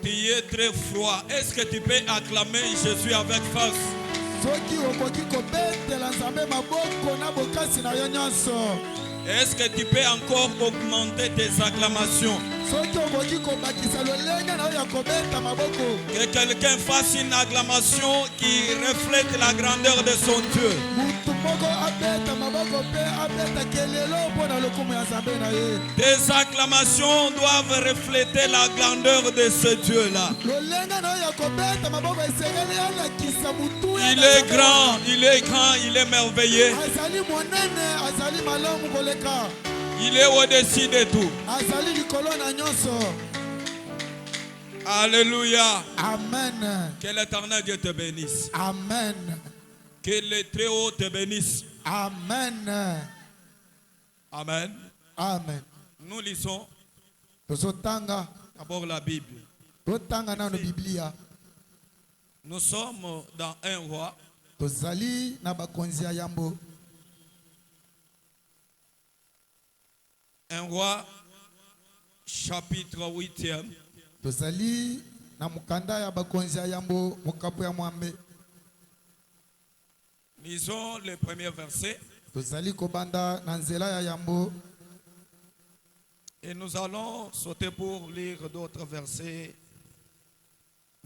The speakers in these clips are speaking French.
Tu es très froid. Est-ce que tu peux acclamer Je suis avec force? Est-ce que tu peux encore augmenter tes acclamations? Que quelqu'un fasse une acclamation qui reflète la grandeur de son Dieu. Tes acclamations doivent refléter la grandeur de ce Dieu-là. Il est grand, il est grand, il est merveilleux. Il est au-dessus de tout. Alléluia. Amen. Que l'Éternel Dieu te bénisse. Amen. Que le Très-Haut te bénisse. Amen. Amen. Amen. Nous lisons Tozotanga d'abord la Bible. totanga na Biblia. Nous sommes dans 1 roi. Tozali na bakonzi ya yambo. 1 roi chapitre 8e. Tozali na mukanda ya bakonzi ya yambo mukapu ya mwambe. Lisons le premier verset. Tozali kobanda na nzela ya yambo. Et nous allons sauter pour lire d'autres versets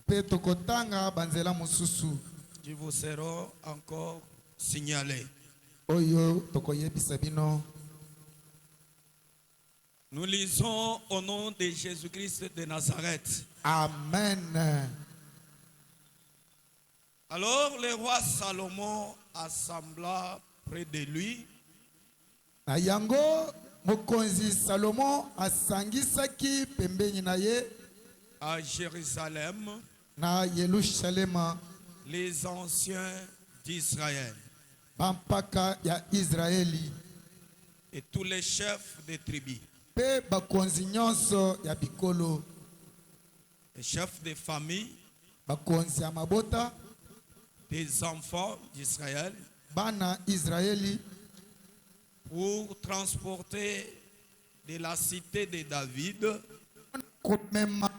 Pe tokotanga banzela mususu. qui vous seront encore signalés. Oyo tokoyebisa bino. Nous lisons au nom de Jésus-Christ de Nazareth. Amen. Alors le roi Salomon assembla près de lui Na yango mokonzi Salomon asangisaki pembeni na ye à Jérusalem na Yerusalema les anciens d'Israël bampaka ya Israeli et tous les chefs des tribus, pe bakonzi nyonso ya bikolo, les chefs des familles, bakonzi ya mabota, des enfants d'Israël, bana Israeli, pour transporter de la cité de David, komema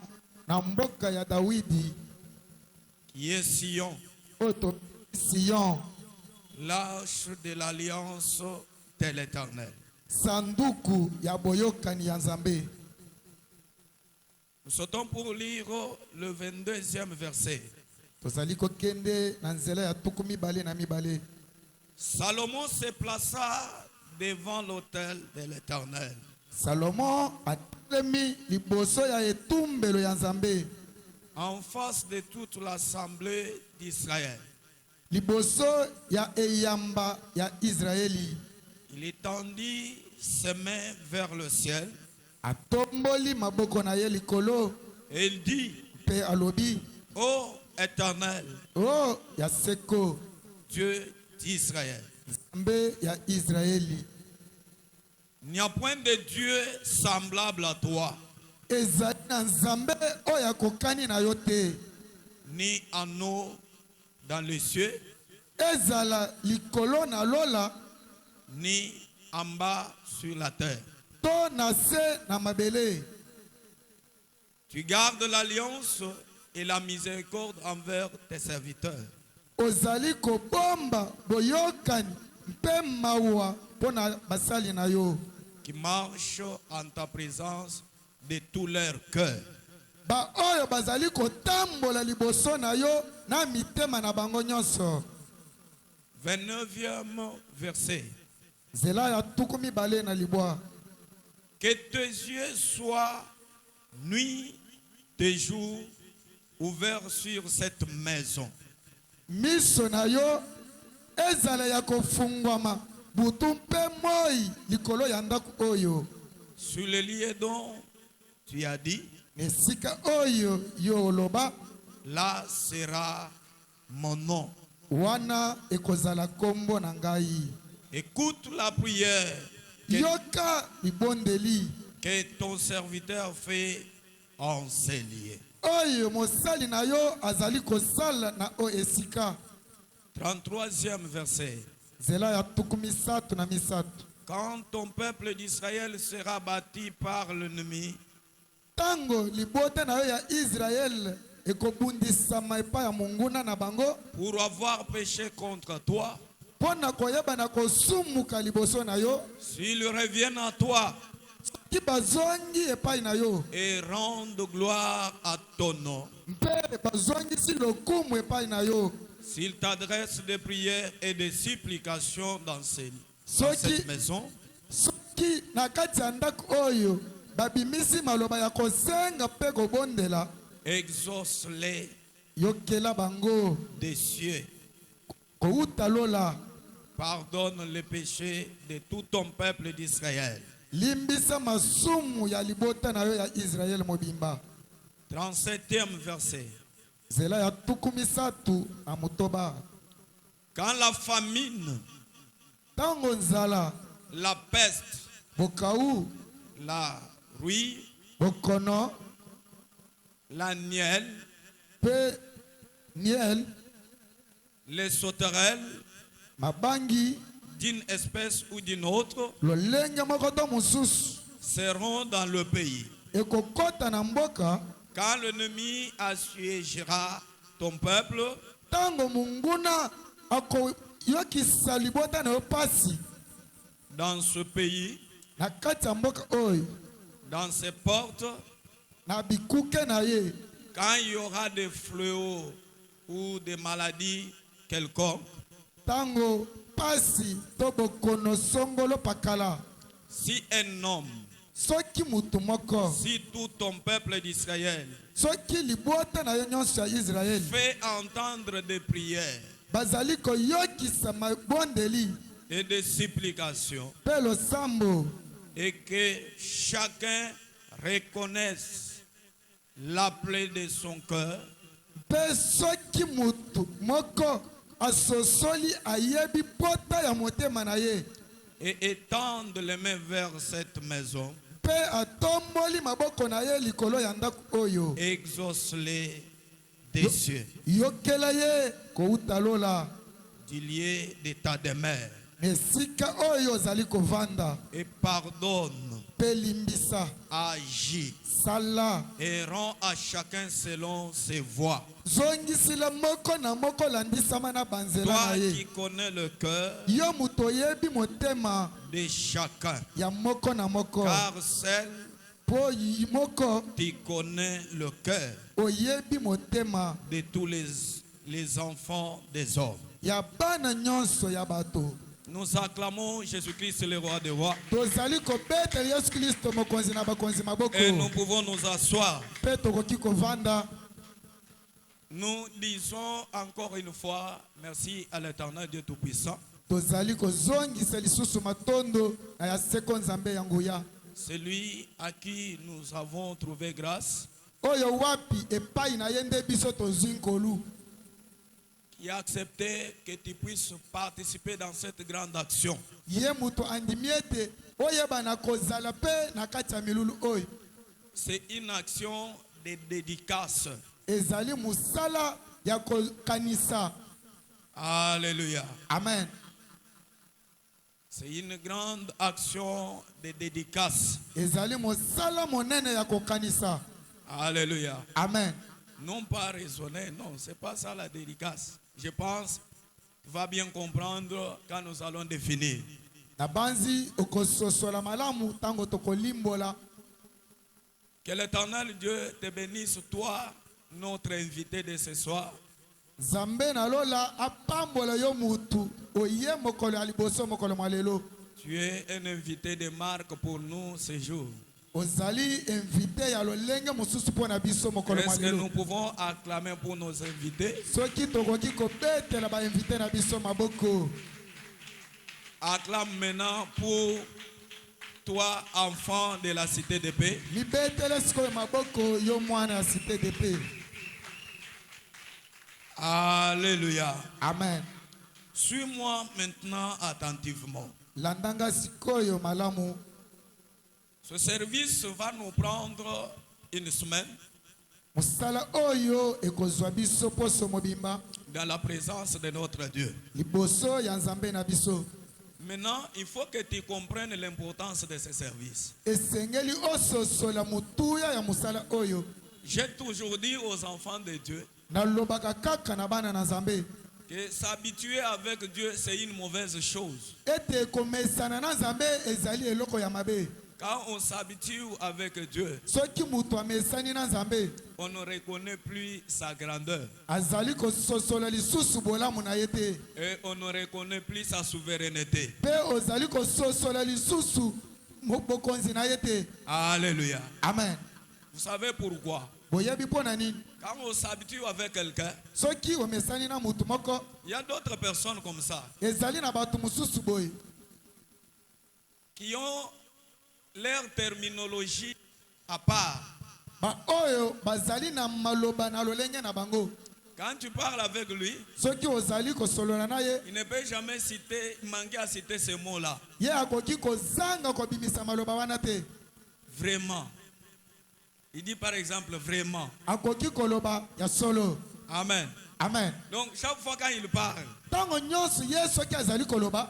na mboka ya Dawidi qui est Sion, oto Sion, l'arche de l'alliance de l'Éternel. sanduku ya boyokani ya Nzambe. Nous sautons pour lire le 22e verset. Tozali kokende na nzela ya tuku mibale na mibale. Salomon se plaça devant l'autel de l'Éternel. Salomon atelemi liboso ya etumbelo ya Nzambe, En face de toute l'assemblée d'Israël. liboso ya eyamba ya Israeli. Il étendit ses mains vers le ciel Atomboli maboko na ye likolo et il dit, pe alobi, ô Éternel, oh ya seko, Dieu d'Israël, Nzambe ya Israeli, il n'y a point de Dieu semblable à toi, ezali na Nzambe oyo akokani na yo te, ni en haut dans les cieux, ezala likolo na lola ni en bas sur la terre. to na se na mabele. Tu gardes l'alliance et la miséricorde envers tes serviteurs, Ozali kobomba boyokani mpe mawa pona basali na yo, qui marchent en ta présence de tout leur cœur. ba oyo bazali kotambola liboso na yo na mitema na bango nyonso. 29e verset. Zela ya tuku mibale na libwa. Que tes yeux soient nuit et jour ouverts sur cette maison. Miso na yo ezala ya kofungwama butu mpe moi likolo ya ndako oyo, Sur le lieu dont tu as dit, nesika oyo yo oloba, là sera mon nom. wana ekozala kombo na ngai. Écoute la prière Yoka libondeli que ton serviteur fait en ces lieux. oyo mosali na yo azali kosala na o esika. 33e verset. Zela ya tuku misato na misato. Quand ton peuple d'Israël sera bâti par l'ennemi, tango libota na yo ya Israël ekobundisama epai ya monguna na bango pour avoir péché contre toi, pona koyeba na kosumuka liboso na yo s'ils reviennent à toi soki bazongi epai na yo et rendent gloire à ton nom, mpe bazongisi lokumu epai na yo s'ils t'adressent des prières et des supplications dans cette maison, soki na kati ya ndako oyo babimisi maloba ya kosenga mpe kobondela exauce-les yokela bango des cieux. kouta lola Pardonne les péchés de tout ton peuple d'Israël. limbisa masumu ya libota na yo ya Israel mobimba. 37e verset. Zela ya tukumisatu na mutoba. Quand la famine, tango nzala, la peste, bokaou, la rouille, bokono, la nielle, pe niel, les sauterelles, mabangi, d'une espèce ou d'une autre, lolenge mokoto mususu seront dans le pays. ekokota na mboka. Quand l'ennemi assiégera ton peuple, Tango munguna ako yokisa libota na yo pasi dans ce pays, na kati ya mboka oyo dans ses portes, na bikuke na ye, quand il y aura des fléaux ou des maladies quelconques, tango pasi to bokono songolo pakala, si un homme, soki mutu moko, si tout ton peuple d'Israël soki libota na yo nyonso ya Israel fait entendre des prières bazali koyokisa mabondeli et des supplications, pe losambo, et que chacun reconnaisse la plaie de son cœur, pe soki mutu moko asosoli ayebi pota ya motema na ye, et étende les mains vers cette maison, pe atomboli maboko na ye likolo ya ndako oyo, exauce-les des cieux, yokela ye kouta lola du lieu de ta demeure, esika oyo ozali kovanda, et pardonne, pe limbisa, agis, sala, et rends à chacun selon ses voies. zongisila moko na moko landisama na banzela na Toi ye. qui connais le cœur Yo mutu oyebi motema de chacun, ya moko na moko, car seul po moko tu connais le cœur oyebi motema de tous les enfants des hommes. ya bana nyonso ya bato. Nous acclamons Jésus-Christ, le roi des rois, Tozali kobeta Yesu Kristo mokonzi na bakonzi maboko, et nous pouvons nous asseoir. pe tokoki kovanda. Nous disons encore une fois merci à l'Éternel Dieu Tout-Puissant, Tozali kozongisa lisusu matondo na ya seko nzambe ya nguya, celui à qui nous avons trouvé grâce, oyo wapi epai na ye nde biso tozwi nkolu, qui a accepté que tu puisses participer dans cette grande action. ye mutu andimi ete oyeba na kozala pe na kati ya milulu oyo. C'est une action de dédicace. Ezali musala ya kokanisa. Alléluia. Amen. C'est une grande action de dédicace. Ezali musala monene ya kokanisa. Alléluia. Amen. Non pas raisonner, non, c'est pas ça la dédicace. Je pense tu vas bien comprendre quand nous allons définir. Na banzi okososola malamu tango tokolimbola. Que l'Éternel Dieu te bénisse, toi, notre invité de ce soir. Zambe na lola apambola yo mutu oye mokolo ya liboso mokolo malelo. Tu es un invité de marque pour nous ce jour. Ozali invité ya lolenge mususu pona biso mokolo Est-ce que malelo. nous pouvons acclamer pour nos invités? Soki tokoki kobetela ba invité na biso maboko. Acclame maintenant pour toi, enfant de la cité de paix. Libetele sikoyo maboko yo mwana ya cité de paix. Alléluia. Amen. Suis-moi maintenant attentivement. Landanga sikoyo malamu. Ce service va nous prendre une semaine Musala oyo ekozwa biso poso mobimba dans la présence de notre Dieu. liboso ya nzambe na biso. Maintenant, il faut que tu comprennes l'importance de ce service. esengeli ososola mutuya ya musala oyo. J'ai toujours dit aux enfants de Dieu Nalobaka kaka na bana na Nzambe que s'habituer avec Dieu, c'est une mauvaise chose. ete komesana na Nzambe ezali eloko ya mabe. Quand on s'habitue avec Dieu, Soki mutu amesani na Nzambe on ne reconnaît plus sa grandeur azali kososola lisusu bolamu na ye te, et on ne reconnaît plus sa souveraineté. pe ozali kososola lisusu bokonzi na ye te. Alléluia. Amen. Vous savez pourquoi? Boyebi mpo na nini? Quand on s'habitue avec quelqu'un, Soki omesani na mutu moko il y a d'autres personnes comme ça ezali na bato mosusu boye qui ont leur terminologie à part. ba oyo bazali na maloba na lolenge na bango. Quand tu parles avec lui, Soki ozali kosolola na ye il ne peut jamais manquer à citer ce mot-là. ye akoki kozanga kobimisa maloba wana te. Vraiment. Il dit par exemple vraiment. Akoki koloba ya solo. Amen. Amen. Donc chaque fois quand il parle, Tango nyonso ye soki azali koloba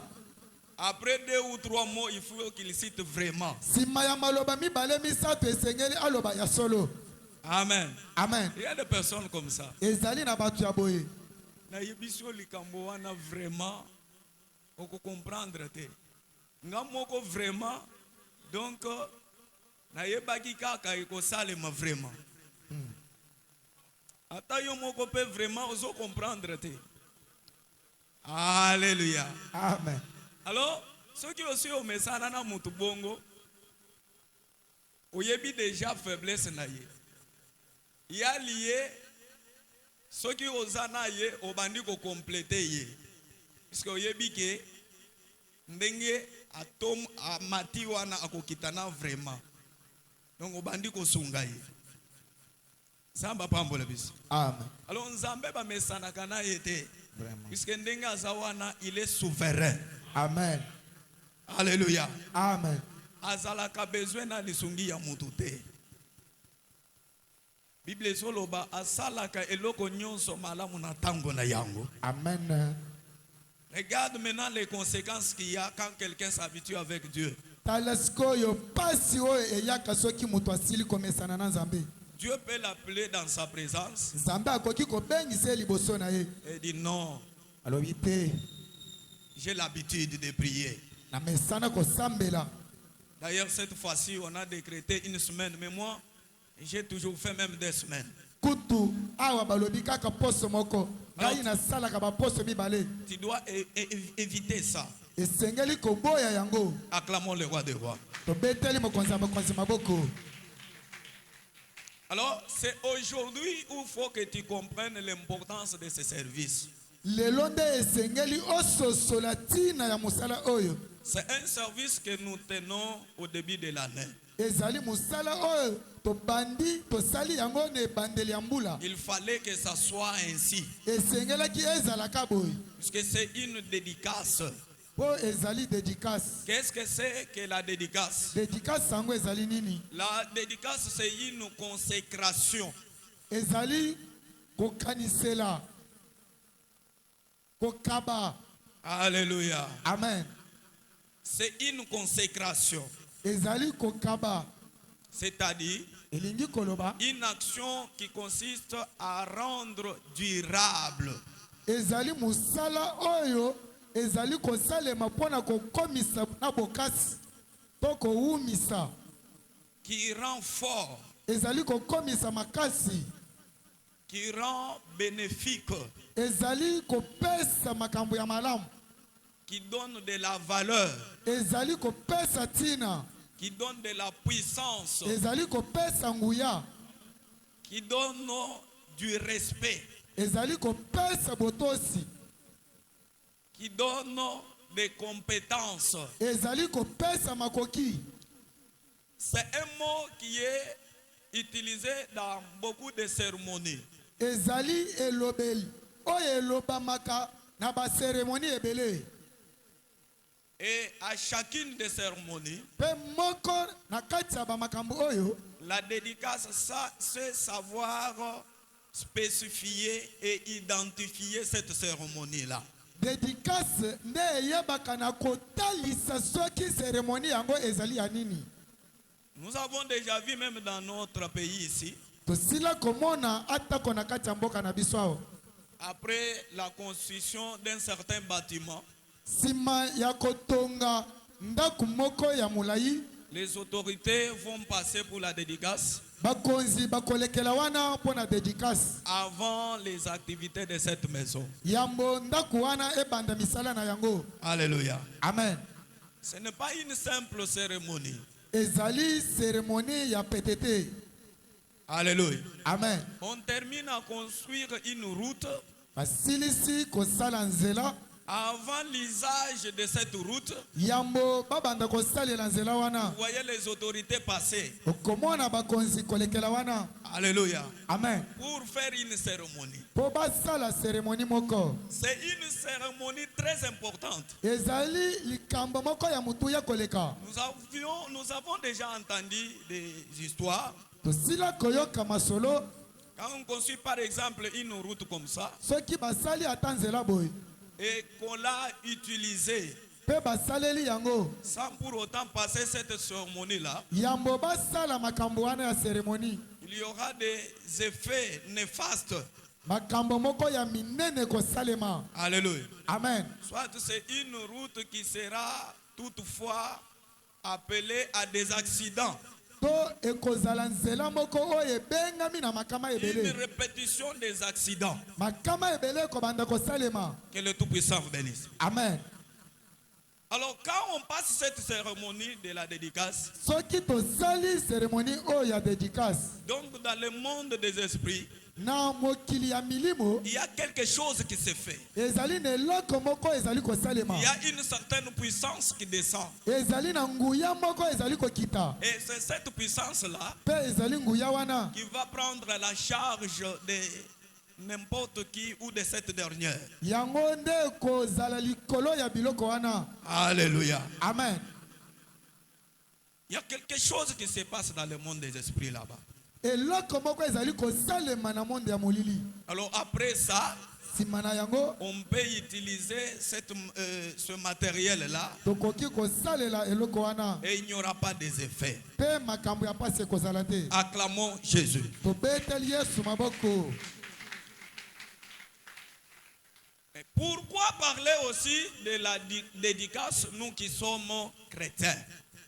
après 2 ou 3 mots, il faut qu'il cite vraiment. sima ya maloba mibale misato esengeli aloba ya solo. Amen. Amen. Il y a des personnes comme ça. Ezali na bato ya boye Na yebiso likambo wana vraiment oko comprendre te. Nga moko vraiment donc na yebaki kaka eko salema vraiment. Ata yo moko pe vraiment ozo comprendre te. Alléluia. Amen. Alors, ceux qui aussi au message na mutu bongo oyebi déjà faiblesse na ye. Ya lié ceux qui osana ye obandi ko compléter ye. Puisque oyebi ke ndenge atom amati wana akokitana vraiment. Donc obandi ko sunga ye. Samba pambola biso. Amen. Alors Nzambe ba mesana kana yete. Vraiment. Puisque ndenge azawana il est souverain. Amen. Alléluia. Amen. Azalaka besoin na lisungi ya mutu te. Bible soloba asalaka eloko nyonso malamu na tango na yango. Amen. Regarde maintenant les conséquences qu'il y a quand quelqu'un s'habitue avec Dieu. Talasko yo pasi oyo eyaka soki mutu asili komesana na Nzambe. Dieu peut l'appeler dans sa présence Nzambe akoki kobengisa liboso na ye. et dit non, Alobi te j'ai l'habitude de prier. na mesana kosambela. D'ailleurs, cette fois-ci, on a décrété une semaine, mais moi, j'ai toujours fait même 2 semaines. Kutu awa balobi kaka poso moko. Ngai na salaka ba poso mibale. Tu dois éviter ça. Esengeli koboya yango. Acclamons le roi des rois. Tobeteli mokonzi ya bakonzi maboko. Alors, c'est aujourd'hui où il faut que tu comprennes l'importance de ce service. Lelo nde esengeli ososola tina ya musala oyo. C'est un service que nous tenons au début de l'année. Ezali musala oyo tobandi tosali yango ne bandeli ya mbula. Il fallait que ça soit ainsi. Esengelaki ezalaka boye. Puisque c'est une dédicace. Po ezali dédicace. Qu'est-ce que c'est que la dédicace? Dédicace sango ezali nini? La dédicace, c'est une consécration. Ezali kokanisela. Kokaba. Alléluia. Amen. C'est une consécration. Ezali kokaba. C'est-à-dire Elingi koloba. une action qui consiste à rendre durable. Ezali musala oyo. Ezali kosalema pona kokomisa na bokasi. To koumisa. Qui rend fort. Ezali kokomisa makasi. Qui rend bénéfique. Ezali kopesa makambo ya malamu. Qui donne de la valeur. Ezali kopesa tina. Qui donne de la puissance. Ezali kopesa nguya. Qui donne du respect. Ezali kopesa botosi. Qui donne des compétences. Ezali kopesa makoki. C'est un mot qui est utilisé dans beaucoup de cérémonies. Ezali elobeli. Oyo elobamaka na ba cérémonie ebele. Et à chacune des cérémonies, Pe moko na kati ya ba makambo oyo. la dédicace, ça, c'est savoir spécifier et identifier cette cérémonie-là. dédicace nde eyebaka na kotalisa soki cérémonie yango ezali ya nini. Nous avons déjà vu même dans notre pays ici, tosila komona atako na kati ya mboka na biso awa. après la construction d'un certain bâtiment, nsima ya kotonga ndako moko ya molai, les autorités vont passer pour la dédicace bakonzi bakolekela wana mpo na dédicace avant les activités de cette maison. yambo ndako wana ebanda misala na yango. Alléluia. Amen. Ce n'est pas une simple cérémonie. ezali cérémonie ya petete. Alléluia. Amen. On termine à construire une route. basilisi kosala nzela. Avant l'usage de cette route, yambo babanda kosalela nzela wana. vous voyez les autorités passer. okomona bakonzi kolekela wana. Alléluia. Amen. Pour faire une cérémonie. po basala cérémonie moko. C'est une cérémonie très importante. ezali likambo moko ya mutu ya koleka. Nous avons déjà entendu des histoires. tosila koyoka masolo. Quand on construit par exemple une route comme ça, soki basali ata nzela boye et qu'on l'a utilisée pe basaleli yango sans pour autant passer cette cérémonie-là, yambo basala makambo wana ya cérémonie, il y aura des effets néfastes. makambo moko ya minene kosalema. Alléluia. Amen. Soit c'est une route qui sera toutefois appelée à des accidents. to ekozala nzela moko oyo ebengami na makama Une ebele. répétition des accidents. makama ebele ekobanda kosalema. Que le Tout-Puissant vous bénisse. Amen. Alors quand on passe cette cérémonie de la dédicace, soki tosali cérémonie oyo ya dédicace donc dans le monde des esprits, na mokili ya milimo, il y a quelque chose qui se fait. ezali na eloko moko ezali kosalema. Il y a une certaine puissance qui descend. ezali na nguya moko ezali kokita. Et c'est cette puissance-là pe ezali nguya wana qui va prendre la charge de n'importe qui ou de cette dernière. yango nde kozala likolo ya biloko wana. Alléluia. Amen. Il y a quelque chose qui se passe dans le monde des esprits là-bas. eloko moko ezali kosalema na monde ya molili. Alors après ça, nsima na yango on peut utiliser ce matériel-là tokoki kosalela eloko wana et il n'y aura pas des effets. pe makambo ya pasi ekozala te. Acclamons Jésus. tobeteli yesu maboko. Et pourquoi parler aussi de la dédicace, nous qui sommes chrétiens?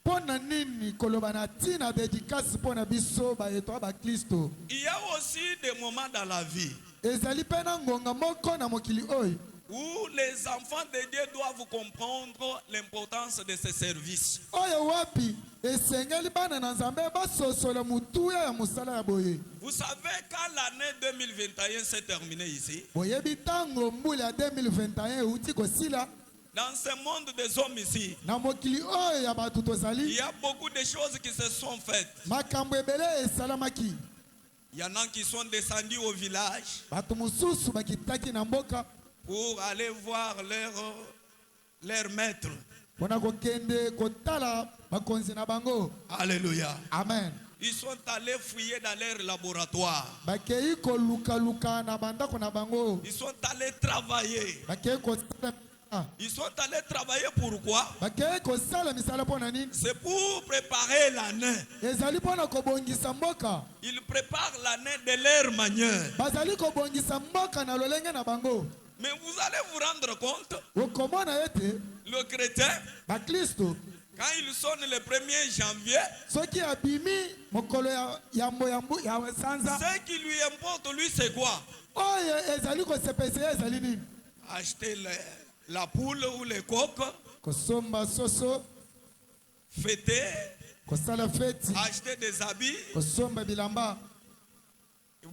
mpo na nini koloba na ntina dédicace mpo na biso bayeto ya baklisto. Il y a aussi des moments dans la vie ezali mpe na ngonga moko na mokili oyo où les enfants de Dieu doivent comprendre l'importance de ce service. oyo wapi esengeli bana na nzambe basosola mutuya ya mosala ya boye. Vous savez, quand l'année 2021 s'est terminée ici, boyebi ntango mbula ya 2021 euti kosila dans ce monde des hommes ici, na mokili oyo ya bato il tozali, y a beaucoup de choses qui se sont faites. makambo ebele esalamaki. Il y en a qui sont descendus au village bato mosusu bakitaki na mboka pour aller voir leur maître. mpona kokende kotala bakonzi na bango. Alléluia. Amen. Ils sont allés fouiller dans leur laboratoire. bakei kolukaluka na bandako na bango. Ils sont allés travailler. bakei kosala Ils sont allés travailler pourquoi? bakei kosala misala mpo na nini? C'est pour préparer l'année. ezali mpona kobongisa mboka. Ils préparent l'année de leur manière. bazali kobongisa mboka na lolenge na bango. Mais vous allez vous rendre compte, okomona ete le chrétien, baklisto quand il sonne le 1er janvier, soki abimi mokolo ya sanza, ce qui lui importe, lui, c'est quoi? oyo ezali kosepesa ye ezali nini? Acheter la poule ou les coqs, kosomba soso, fêter, kosala feti, acheter des habits, kosomba bilamba,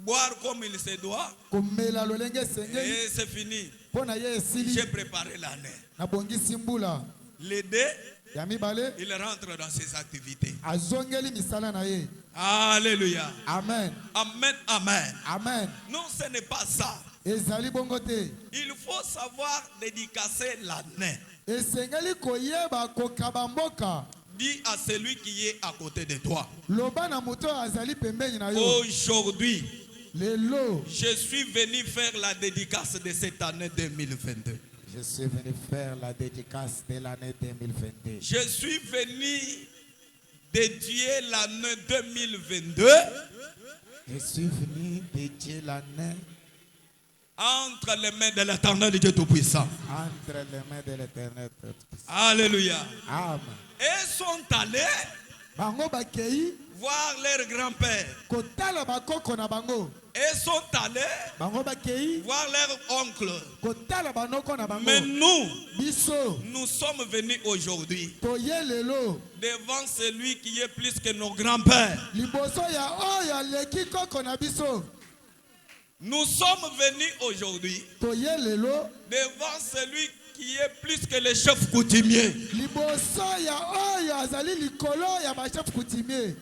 boire comme il se doit, komela lolenge esengeli. et c'est fini. mpo na ye esili J'ai préparé l'année. nabongisi mbula. L'aider, ya mibale il rentre dans ses activités. azongeli misala na ye. Alléluia. Amen. Amen, amen. Amen. Non, ce n'est pas ça. ezali bongo te. Il faut savoir dédicacer l'année. esengeli koyeba kokaba mboka. Dis à celui qui est à côté de toi. loba na moto azali pembeni na yo. Aujourd'hui, lelo je suis venu faire la dédicace de cette année 2022. Je suis venu faire la dédicace de l'année 2022. Je suis venu dédier l'année 2022 Je suis venu dédier l'année entre les mains de l'Éternel Dieu Tout-Puissant. entre les mains de l'Éternel. Alléluia. Amen. Et sont allés Bango bakei voir leur grand-père. kotala bakoko na bango. Et sont allés Bango bakei voir leur oncle. kotala banoko na bango. Mais nous, Biso nous sommes venus aujourd'hui toye lelo devant celui qui est plus que nos grands-pères. liboso ya oyo aleki koko na biso. Nous sommes venus aujourd'hui Toye lelo devant celui qui est plus que les chefs coutumiers. liboso ya oyo azali likolo ya bachef coutumier.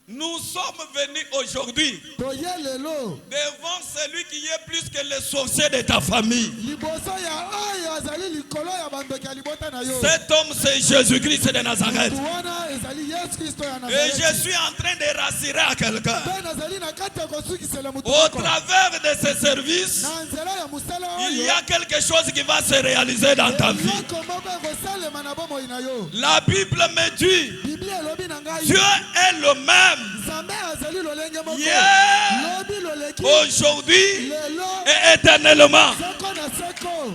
Nous sommes venus aujourd'hui Toye lelo devant celui qui est plus que les sorciers de ta famille. liboso ya oyo azali likolo ya bandoki ya libota na yo. Cet homme, c'est Jésus-Christ de Nazareth. Mutu wana ezali Yesu Kristo ya Et Nazareth. je suis en train de rassurer à quelqu'un. Mpe nazali na kati ya kosukisela mutu Au moko. travers de ce service, Na nzela ya mosala il oyo y a quelque chose qui va se réaliser dans ta vie. eloko moko ekosalema na bomoi na yo. La Bible me dit, Biblia elobi na ngai Dieu est le même nzambe azali lolenge moko. hier, Lobi loleki aujourd'hui lelo et éternellement. seko na seko.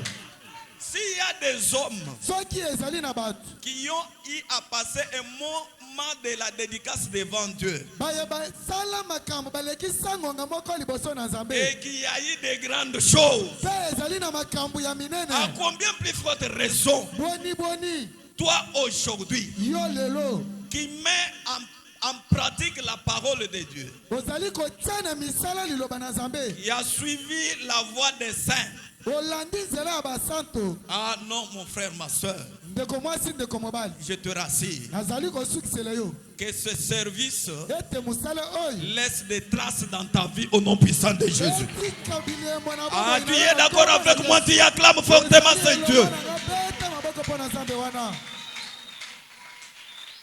S'il y a des hommes Soki ezali na bato qui ont eu à passer un moment de la dédicace devant Dieu baye basala makambo baleki sangonga moko liboso na nzambe et qu'il y a eu de grandes choses, mpe ezali na makambo ya minene. à combien plus forte raison, Boni toi aujourd'hui, yo lelo qui mets en pratique la parole de Dieu, ozali kotia na misala liloba na nzambe, qui a suivi la voie des saints. olandi nzela ya basanto. Ah non, mon frère, ma soeur, Ndeko mwasi ndeko mobali je te rassure nazali kosukisela yo que ce service ete mosala oyo laisse des traces dans ta vie au nom puissant de Jésus. etika bilembo na Ah, bomoi tu na es yo. d'accord avec moi, tu acclames fortement ce Dieu. Beta maboko mpo na nzambe wana.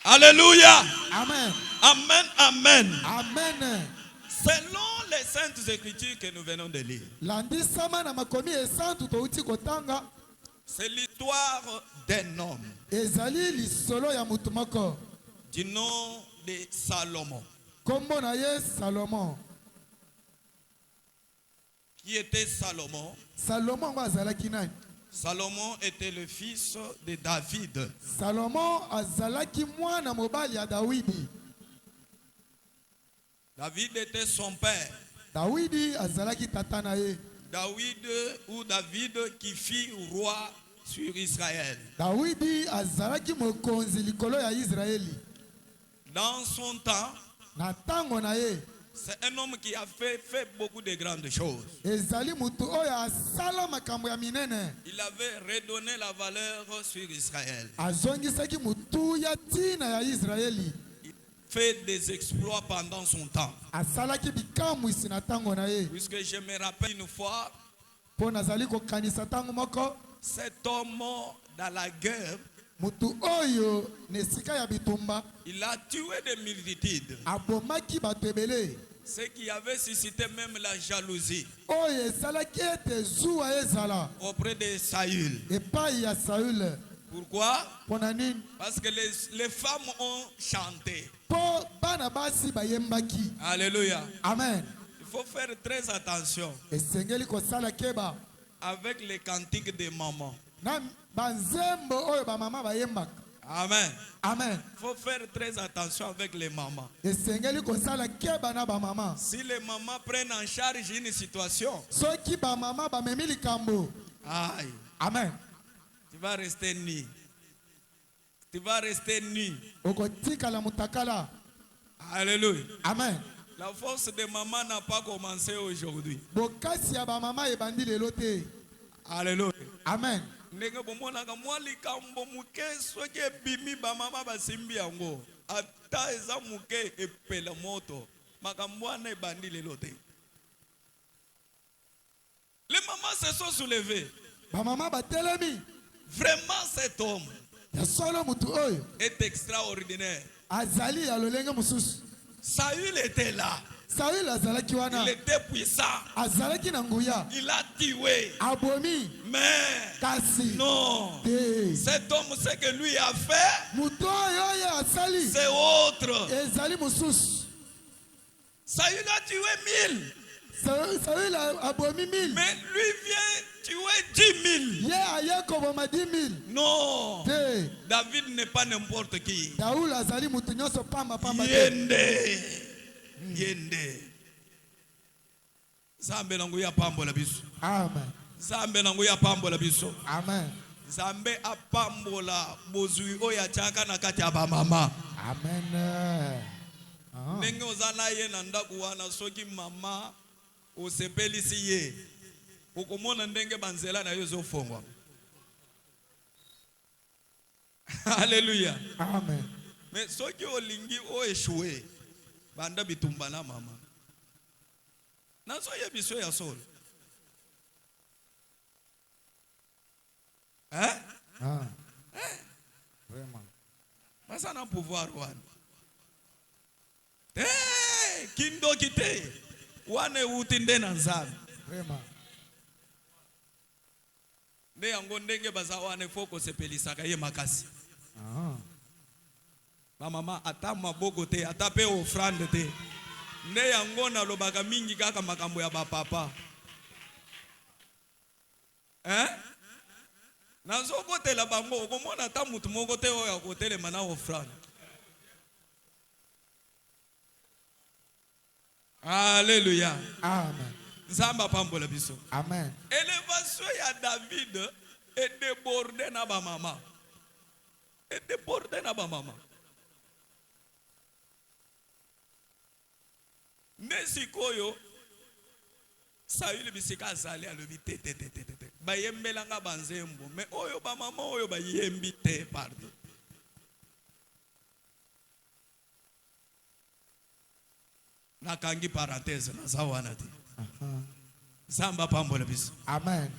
Alléluia. Amen. Amen, amen. Amen. Selon les saintes écritures que nous venons de lire, Landisama na makomi esantu touti kotanga c'est l'histoire d'un homme ezali lisolo ya mutu moko. du nom de Salomon, Kombo na ye Salomon. qui était Salomon. Salomon ngo azalaki nani? Salomon était le fils de David. Salomon azalaki mwana mobali ya Dawidi. David était son père. Dawidi azalaki tata na ye. David qui fit roi sur Israël. Dawidi azalaki mokonzi likolo ya Israeli. Dans son temps, Na tango na ye c'est un homme qui a fait beaucoup de grandes choses. ezali mutu oyo asala makambo ya minene. Il avait redonné la valeur sur Israël. Azongisaki mutu ya tina ya Israeli. Il fait des exploits pendant son temps. Asalaki bikamwisi na tango na ye. Puisque je me rappelle une fois, Po nazali kokanisa tango moko cet homme dans la guerre, mutu oyo nesika ya bitumba il a tué des multitudes. abomaki bato ebele Ce qui avait suscité même la jalousie oyo esalaki ete zuwa ezala auprès de Saül. epai ya Saül. Pourquoi? Pona nini? Parce que les femmes ont chanté. Po bana basi bayembaki. Alléluia. Amen. Il faut faire très attention Esengeli kosala keba avec les cantiques des mamans. na banzembo oyo bamama bayembaka. Amen. Amen. Il faut faire très attention avec les mamans. Esengeli kosala keba na bamama. Si les mamans prennent en charge une situation, Soki bamama bamemi likambo. aïe, Amen. tu vas rester nu. Tu vas rester nu. Okotikala mutakala. Alléluia. Amen. La force de maman n'a pas commencé aujourd'hui. Bokasi ya bamama ebandi lelo te. Alléluia. Amen. Ndenge bomonaka mwa likambo muke soki ebimi bamama basimbi yango ata eza muke epela moto makambo wana ebandi lelo te. Les mamans se sont soulevées. Bamama batelemi. Vraiment cet homme Ya solo mutu oyo est extraordinaire. azali ya lolenge mususu. Saül était là. Saül azalaki Il wana était puissant. azalaki na nguya Il a tué. abomi Mais kasi non. te Cet homme, ce que lui a fait, moto oyo ye asali c'est autre. ezali mosusu. Saül a tué 1000. Saül abomi 1000 Mais lui vient tuer 10 000. ye aye koboma 10 000 Non. te. David n'est pas n'importe qui. Daul azali mutu nyonso pamba pamba te. Yende. Zambe nangu ya pambo la biso. Amen. Zambe nangu ya pambo la biso. Amen. Zambe apambola bozui oya chaka na kati ya ba mama. Amen. Ndenge ozana ye na ndaku wana soki mama osepelisi ye. Okomona ndenge banzela na yo ezofongwa. Alléluia. Amen. Mais soki olingi o échoué banda bitumba na mama. Nazo ye biso ya solo. Hein? Ah. Vraiment. Masa na pouvoir wana. Kindo kite. Wane utinde na nzambe. Vraiment. Nde yango ndenge baza wane foko sepelisaka ye makasi. Ah. Mama ata maboko te ata pe offrande te. Nde yango na lobaka mingi kaka makambo ya ba papa. Hein? Nazo kotela bango okomona ata mutu moko te oyo akotelema na offrande. Alléluia. Amen. Nzamba pambola biso. Amen. Élévation ya David est débordée na ba mama. Est débordée na ba mama. Nesikoyo Saül bisika azali alobi te. Bayembelanga banzembo mais oyo ba mama oyo bayembi te pardon. Nakangi parenthèse na zawana te. Zamba pambola biso. Amen.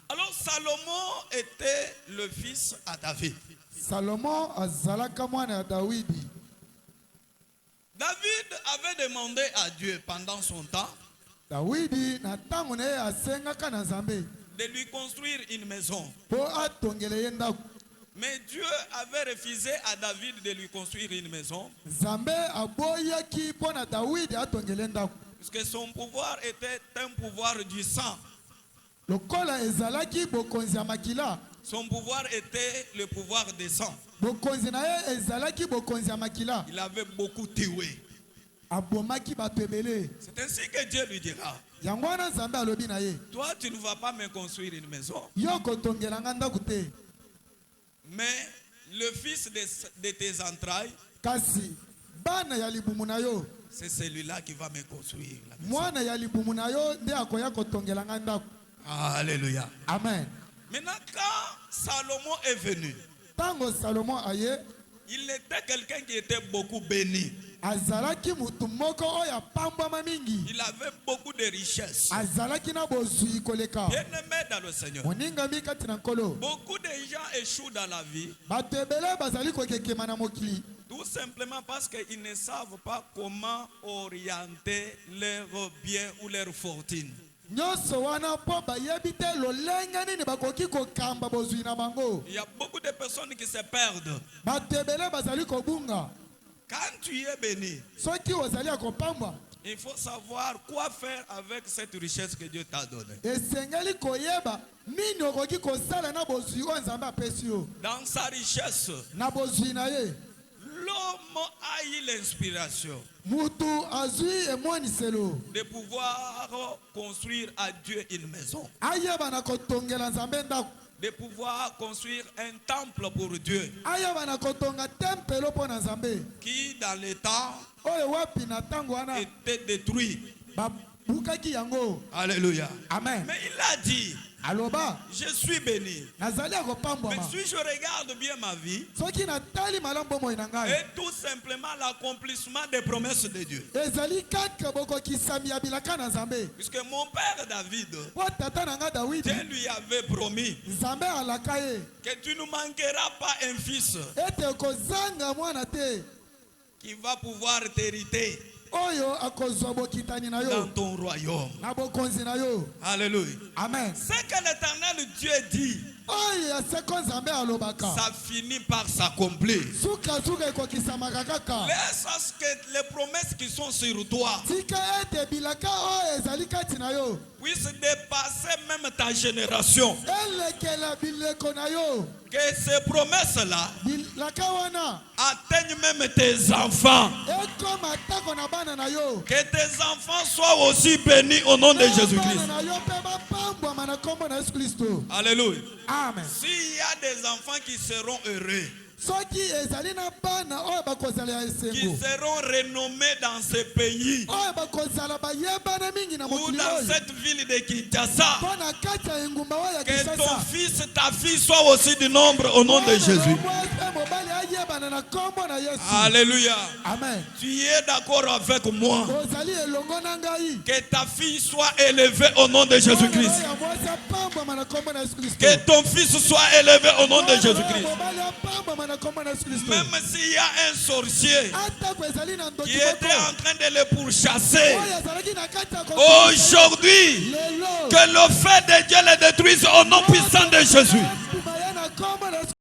Alors Salomon était le fils à David. Salomon azalaka mwana ya Dawidi. David avait demandé à Dieu pendant son temps Dawidi na ntango na ye asengaka na Nzambe de lui construire une maison. po atongele ye ndako. Mais Dieu avait refusé à David de lui construire une maison Nzambe aboyaki mpo na Dawidi atongele ndako. puisque son pouvoir était un pouvoir du sang. Lokola ezalaki bokonzi ya makila. Son pouvoir était le pouvoir des sangs. Bokonzi na ye ezalaki bokonzi ya makila. Il avait beaucoup tué. Abomaki bato ebele. C'est ainsi que Dieu lui dira, Yango wana Nzambe alobi na ye. toi tu ne vas pas me construire une maison, Yo kotongelanga ndako te. mais le fils de tes entrailles, Kasi bana ya libumu na yo. c'est celui-là qui va me construire la maison. Mwana ya libumu na yo nde akoya kotongelanga ndako. Alléluia. Amen. Maintenant, quand Salomon est venu, Tango Salomon aye il était quelqu'un qui était beaucoup béni. azalaki mutu moko oyo apambwama mingi. Il avait beaucoup de richesses. Azalaki na bozwi koleka. Bien-aimé dans le Seigneur, Moningami kati na nkolo. beaucoup de gens échouent dans la vie Bato ebele bazali kokekema na mokili. tout simplement parce qu'ils ne savent pas comment orienter leurs biens ou leur fortune. Nyonso wana po bayebi te lolenge nini bakoki kokamba bozwi na bango. Il y a beaucoup de personnes qui se perdent. Bato ebele bazali kobunga. Quand tu es béni, Soki ozali akopambwa, il faut savoir quoi faire avec cette richesse que Dieu t'a donnée. esengeli koyeba nini okoki kosala na bozwi oyo Nzambe apesi yo. Dans sa richesse, Na bozwi na ye, l'homme a eu l'inspiration mutu azwi emoniselo. de pouvoir construire à Dieu une maison, Ayeba na kotongela Nzambe ndako. de pouvoir construire un temple pour Dieu Ayeba na kotonga tempelo mpo na Nzambe. qui dans le temps Oyo wapi na tango wana était détruit. babukaki yango. Alléluia. Amen. Mais il a dit, Aloba, je suis béni. nazali Mais akopambwama. si je regarde bien ma vie, Soki natali malamu bomoi na ngai, et tout simplement l'accomplissement des promesses de Dieu. ezali kaka bokokisami ya bilaka na Nzambe. Puisque mon père David, Po tata na ngai Dawidi, Dieu lui avait promis Nzambe alaka ye que tu ne manqueras pas un fils ete kozanga mwana te qui va pouvoir t'hériter. oyo akozwa bokitani na dans yo ton royaume. na bokonzi na yo. Alléluia. Amen. Ce que l'Éternel Dieu dit, Oyo ya seko nzambe alobaka ça finit par s'accomplir. suka ekokisamaka kaka. Laisse que les promesses qui sont sur toi Tika ete bilaka oyo ezali kati na yo puissent dépasser même ta génération. elekela bileko na yo. Que ces promesses-là Bilaka wana atteignent même tes enfants. ekoma tako na bana na yo. Que tes enfants soient aussi bénis au nom de Bana Jésus-Christ. na yo mpe bapambwama na kombo na Yesu Kristo. Alléluia. Amen. S'il y a des enfants qui seront heureux, Soki ezali na bana oyo bakozala ya qui esengo seront renommés dans ce pays oyo bakozala bayebana mingi na ou mokili dans oyo cette ville de Kinshasa, mpo na kati ya engumba oyo ya que ton Kinshasa. fils, ta fille soient aussi du nombre au nom de Mwana Jésus. na mwasi mpe mobali ayebana na kombo na Yesu. Alléluia. Amen. Tu es d'accord avec moi Ozali elongo na ngai. que ta fille soit élevée au nom de Jésus-Christ. Mwana ya mwasi apambwama na kombo na Yesu Kristo. Que ton fils soit élevé au nom de Mwana ya Jésus-Christ. mobali apambwama na kombo na Yesu Kristo. Même s'il y a un sorcier Atako ezali na ndoki qui était en train de le pourchasser, oyo ezalaki na kati ya aujourd'hui, lelo que le feu de Dieu le détruise au nom puissant de Jésus. mbuma ya na kombo na Yesu